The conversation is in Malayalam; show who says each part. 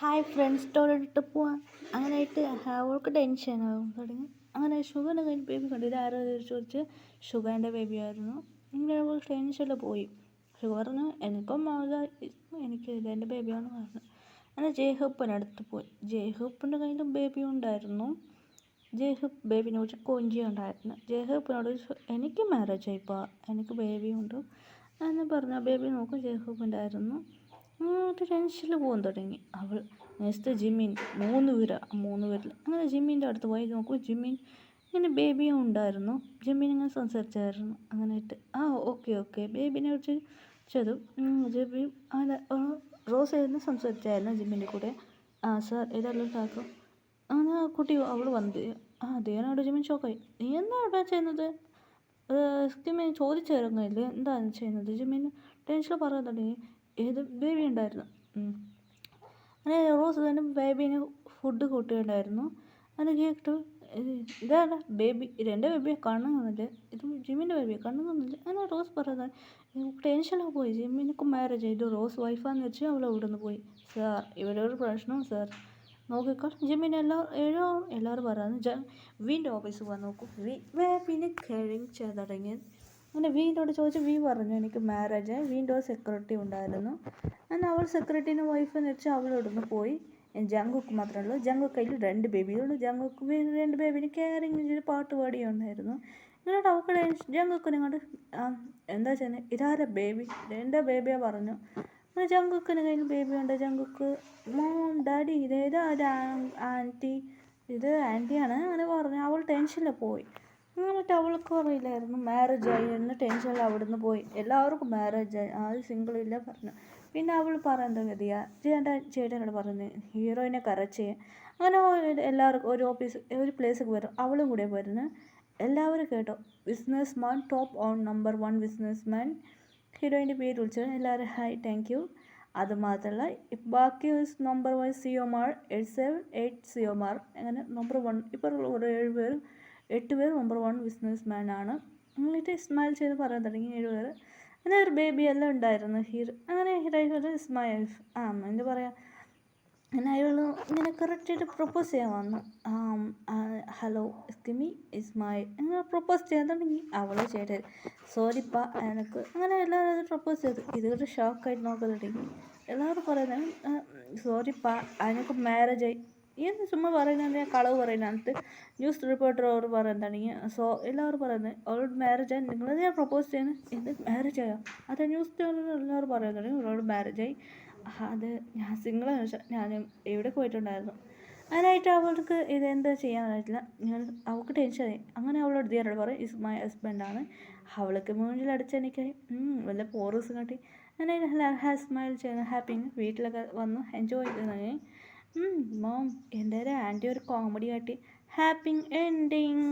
Speaker 1: ഹായ് ഫ്രണ്ട്സിനോട് ഇട്ട് പോവാൻ അങ്ങനെയായിട്ട് അവൾക്ക് ടെൻഷനാകും തുടങ്ങി. അങ്ങനെ ഷുഗറിൻ്റെ കഴിഞ്ഞ് ബേബി കണ്ടു. ഇത് ആരോ ചോദിച്ച് ഷുഗറിൻ്റെ ബേബി ആയിരുന്നു. ഇങ്ങനെ അവൾ ടെൻഷനിൽ പോയി. ഷുഗറിന് എനിക്കും എനിക്ക് എൻ്റെ ബേബിയാണെന്ന് പറഞ്ഞു. അങ്ങനെ ജേഹൂപ്പിനടുത്ത് പോയി. ജേഹൂപ്പിൻ്റെ കയ്യിലും ബേബി ഉണ്ടായിരുന്നു. ജേഹൂപ്പ് ബേബിനെ കുറിച്ച് കൊഞ്ചിയുണ്ടായിരുന്നു. ജേഹൂപ്പിനോട് എനിക്ക് മാരേജ് ആയിപ്പോൾ എനിക്ക് ബേബിയുണ്ട് എന്ന് പറഞ്ഞു. ബേബി നോക്കും ജേഹൂപ്പിൻ്റെ ആയിരുന്നു. ടെൻഷനിൽ പോകാൻ തുടങ്ങി. അവൾ നെക്സ്റ്റ് ജിമ്മിൻ 3 പേരിൽ അങ്ങനെ ജിമ്മിൻ്റെ അടുത്ത് പോയി നോക്കും. ജിമ്മിൻ ഇങ്ങനെ ബേബിയും ഉണ്ടായിരുന്നു. ജിമ്മിൻ ഇങ്ങനെ സംസാരിച്ചായിരുന്നു. അങ്ങനെയായിട്ട് ഓക്കെ ബേബിനെ കുറിച്ച് ചെയ്തു. ജിമ്മി അങ്ങനെ റോസ് ആയിരുന്നു സംസാരിച്ചായിരുന്നു ജിമ്മിൻ്റെ കൂടെ. സാർ ഇതെല്ലാം താക്കും അങ്ങനെ ആ കുട്ടി അവൾ വന്നത്. ദേവനോട് ജിമ്മിൻ ഷോക്കായി. നീ എന്താ ഇവിടെ ചെയ്യുന്നത്? ജിമ്മിൻ ചോദിച്ചിറങ്ങില്ലേ എന്താണ് ചെയ്യുന്നത്? ജിമ്മിൻ ടെൻഷനിൽ പറയാൻ തുടങ്ങി. ഏത് ബേബി ഉണ്ടായിരുന്നു. അങ്ങനെ റോസ് തന്നെ ബേബീന് ഫുഡ് കൂട്ടുകയുണ്ടായിരുന്നു. അങ്ങനെ കേട്ടു ഇതാണ് ബേബി, ഇതെൻ്റെ ബേബിയെ കാണുന്നില്ല, ഇത് ജിമ്മിൻ്റെ ബേബിയെ കാണുന്നില്ല. അങ്ങനെ റോസ് പറയുന്നത് ടെൻഷനിൽ പോയി. ജിമ്മിനൊക്കെ മാരേജ് ചെയ്തു, റോസ് വൈഫാന്ന് വെച്ച് അവൾ അവിടെ നിന്ന് പോയി. സാർ ഇവിടെ ഒരു പ്രശ്നം സാർ നോക്കിക്കോൾ. ജിമ്മിന് എല്ലാവരും പറയുന്നു വീണ്ടും ഓഫീസിൽ പോകാൻ നോക്കും. ബേബിന് കഴിഞ്ഞ് തുടങ്ങി. അങ്ങനെ വീണ്ടോട് ചോദിച്ചു. പറഞ്ഞു എനിക്ക് മാരേജ്. വീണ്ടും സെക്യൂരിറ്റി ഉണ്ടായിരുന്നു. അങ്ങനെ അവൾ സെക്യൂരിറ്റീൻ്റെ വൈഫെന്ന് വെച്ചാൽ അവളോടൊന്ന് പോയി. ജങ്കുക്ക് മാത്രമേ ഉള്ളൂ. ജങ്കുക്ക് കയ്യിൽ 2 ബേബികളുണ്ട്. ജങ്കുക്ക് 2 ബേബിന് കെയറിങ് ചെയ്ത് പാട്ട് പാടിയുണ്ടായിരുന്നു. എന്നിട്ട് അവൾക്ക് ജങ്കുക്കിനെ കൊണ്ട് എന്താ ചെയ്യുന്നത്, ഇതാരെ ബേബി, എൻ്റെ ബേബിയെ പറഞ്ഞു. അങ്ങനെ ജങ്കുക്കിന് കയ്യിൽ ബേബിയുണ്ട്. ജങ്കുക്ക് മോം ഡാഡി ഇതേതാ ആൻറ്റി, ഇത് ആൻറ്റിയാണ് അങ്ങനെ പറഞ്ഞു. അവൾ ടെൻഷനിൽ പോയി. എന്നിട്ട് അവൾക്ക് അറിയില്ലായിരുന്നു മാരേജ് ആയി എന്ന്. ടെൻഷനിൽ അവിടുന്ന് പോയി. എല്ലാവർക്കും മാരേജ് ആയി, ആരും സിംഗിളില്ല പറഞ്ഞു. പിന്നെ അവൾ പറയുന്നത് ഗതിയാ ചേട്ടനോട് പറയുന്നത് ഹീറോയിനെ കരച്ചേ. അങ്ങനെ എല്ലാവർക്കും ഒരു പ്ലേസിൽ വരും. അവളും കൂടെ വരുന്നു. എല്ലാവരും കേട്ടോ business man top on number 1 business man ഹീറോയിൻ്റെ പേര് വിളിച്ചത്. എല്ലാവരും ഹായ് താങ്ക് യു. അതുമാത്രമല്ല ബാക്കി നമ്പർ 1 സിഒമാർ 878 സിഒമാർ അങ്ങനെ നമ്പർ 1 ഇപ്പോൾ 8 പേർ നമ്പർ 1 ബിസിനസ് മാൻ ആണ്. എന്നിട്ട് സ്മൈൽ ചെയ്ത് പറയാൻ തുടങ്ങി 7 പേർ. അങ്ങനെ ഒരു ബേബി എല്ലാം ഉണ്ടായിരുന്നു. അങ്ങനെ ഹീറോ സ്മൈൽ എന്താ പറയുക, അങ്ങനെ അയാൾ ഇങ്ങനെ കറക്റ്റായിട്ട് പ്രപ്പോസ് ചെയ്യാൻ വന്നു. ഹലോ എക്സ്ക്യൂമി ഇസ്മായിൽ അങ്ങനെ പ്രപ്പോസ് ചെയ്യാൻ തുടങ്ങി. അവൾ ചേട്ടൻ സോറിപ്പ എനിക്ക് അങ്ങനെ എല്ലാവരും പ്രപ്പോസ് ചെയ്തു. ഇതൊരു ഷോക്കായിട്ട് നോക്കാൻ തുടങ്ങി. എല്ലാവരും പറയുന്നത് സോറിപ്പ അതിനൊക്കെ മാരേജ് ആയി എന്ന് ചുമ്മാ പറയുന്നത്, കളവ് പറയുന്നത്. ന്യൂസ് റിപ്പോർട്ടർ അവർ പറയാൻ തുടങ്ങി. എല്ലാവരും പറയുന്നത് അവളോട് മാരേജ് ആയി, നിങ്ങളെന്തിനാ പ്രപ്പോസ് ചെയ്യുന്നത്, എന്ത് മാരേജ് ആയോ? അത് ന്യൂസ് ചാനലിൽ എല്ലാവരും പറയാൻ തുടങ്ങി അവളോട് മാരേജ് ആയി. അത് ഞാൻ സിംഗിളാണെന്ന് വെച്ചാൽ ഞാൻ എവിടെ പോയിട്ടുണ്ടായിരുന്നു. അതിനായിട്ട് അവൾക്ക് ഇതെന്താ ചെയ്യാനായിട്ടില്ല. അവൾക്ക് ടെൻഷനായി. അങ്ങനെ അവളോട് ഡിയറോട് പറയും ഇസ് മൈ ഹസ്ബൻഡാണ്. അവൾക്ക് മൂഞ്ചിലടിച്ച് എനിക്കായി വല്ല പോറൂസ് കാട്ടി. അങ്ങനെ സ്മൈൽ ചെയ്യുന്നു ഹാപ്പി. വീട്ടിലൊക്കെ വന്നു എൻജോയ് ചെയ്യുന്നു. മോം എൻ്റെ ആൻറ്റി ഒരു കോമഡി കാട്ടി. Happy ending.